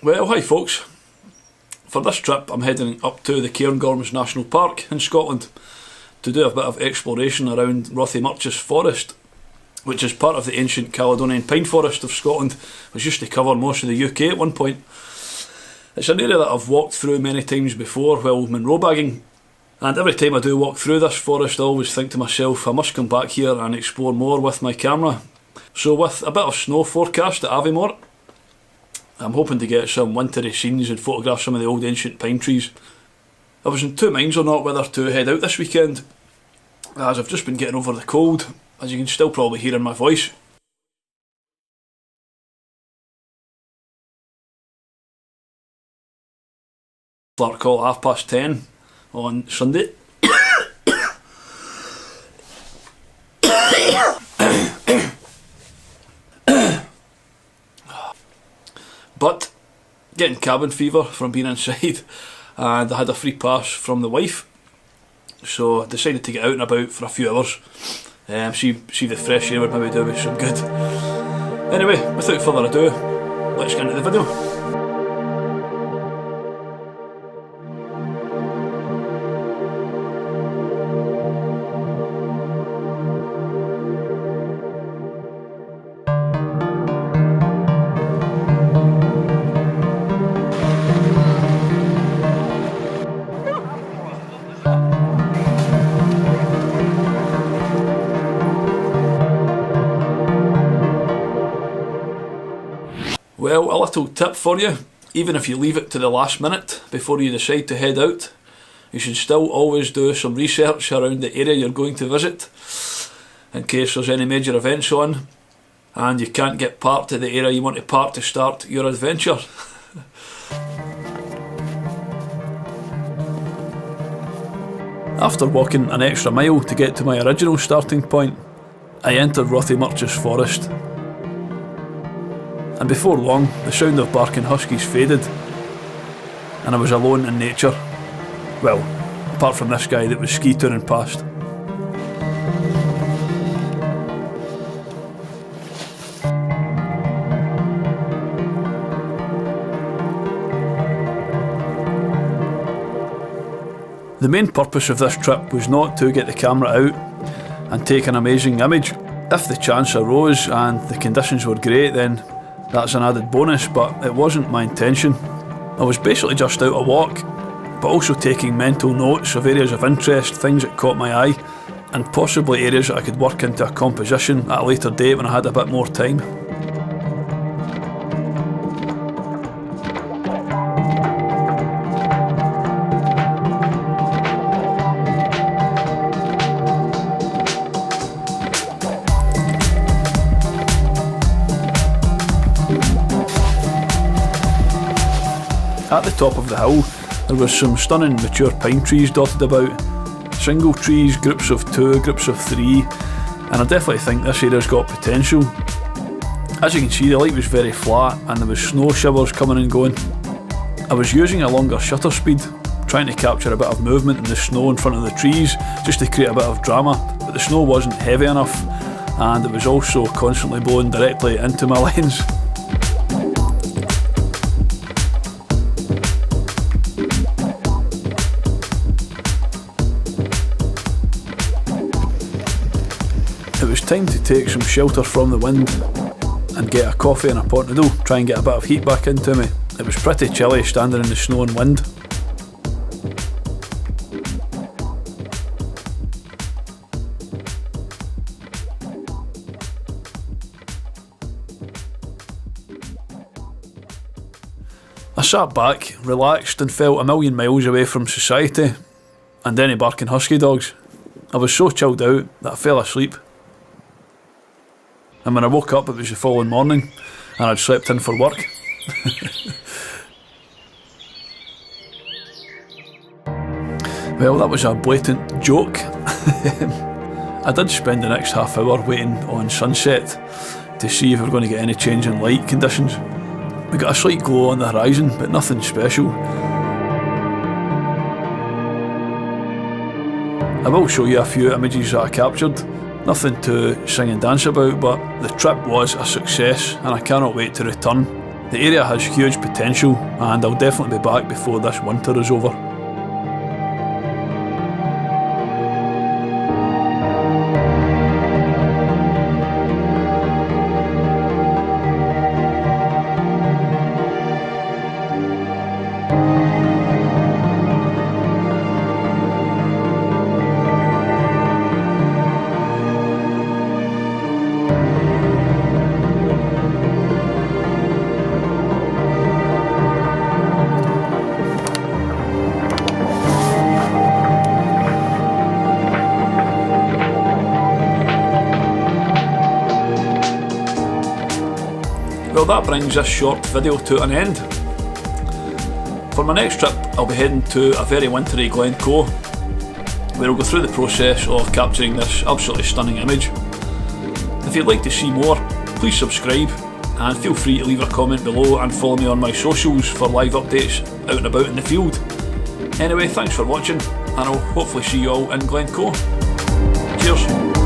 Well, hi folks. For this trip I'm heading up to the Cairngorms National Park in Scotland to do a bit of exploration around Rothiemurchus Forest, which is part of the ancient Caledonian Pine Forest of Scotland, which used to cover most of the UK at one point. It's an area that I've walked through many times before while Munro bagging, and every time I do walk through this forest I always think to myself I must come back here and explore more with my camera. So with a bit of snow forecast at Aviemore, I'm hoping to get some wintry scenes and photograph some of the old ancient pine trees. I was in two minds or not whether to head out this weekend, as I've just been getting over the cold, as you can still probably hear in my voice. Start call at 10:30 on Sunday. But getting cabin fever from being inside, and I had a free pass from the wife, so I decided to get out and about for a few hours. See the fresh air would maybe do me some good. Anyway, without further ado, let's get into the video. Well, a little tip for you: even if you leave it to the last minute before you decide to head out, you should still always do some research around the area you're going to visit, in case there's any major events on and you can't get parked at the area you want to park to start your adventure. After walking an extra mile to get to my original starting point, I entered Rothiemurchus Forest. And before long, the sound of barking huskies faded, and I was alone in nature. Well, apart from this guy that was ski touring past. The main purpose of this trip was not to get the camera out and take an amazing image. If the chance arose and the conditions were great, then that's an added bonus, but it wasn't my intention. I was basically just out a walk, but also taking mental notes of areas of interest, things that caught my eye, and possibly areas that I could work into a composition at a later date when I had a bit more time. At the top of the hill, there was some stunning mature pine trees dotted about, single trees, groups of two, groups of three, and I definitely think this area's got potential. As you can see, the light was very flat and there was snow showers coming and going. I was using a longer shutter speed, trying to capture a bit of movement in the snow in front of the trees, just to create a bit of drama, but the snow wasn't heavy enough, and it was also constantly blowing directly into my lens. It was time to take some shelter from the wind and get a coffee and a pot noodle, try and get a bit of heat back into me. It was pretty chilly standing in the snow and wind. I sat back, relaxed, and felt a million miles away from society and any barking husky dogs. I was so chilled out that I fell asleep. And when I woke up, it was the following morning, and I'd slept in for work. Well, that was a blatant joke. I did spend the next half hour waiting on sunset to see if we were going to get any change in light conditions. We got a slight glow on the horizon, but nothing special. I will show you a few images that I captured. Nothing to sing and dance about, but the trip was a success and I cannot wait to return. The area has huge potential, and I'll definitely be back before this winter is over. Well, that brings this short video to an end. For my next trip, I'll be heading to a very wintry Glencoe, where I'll go through the process of capturing this absolutely stunning image. If you'd like to see more, please subscribe, and feel free to leave a comment below and follow me on my socials for live updates out and about in the field. Anyway, thanks for watching, and I'll hopefully see you all in Glencoe. Cheers.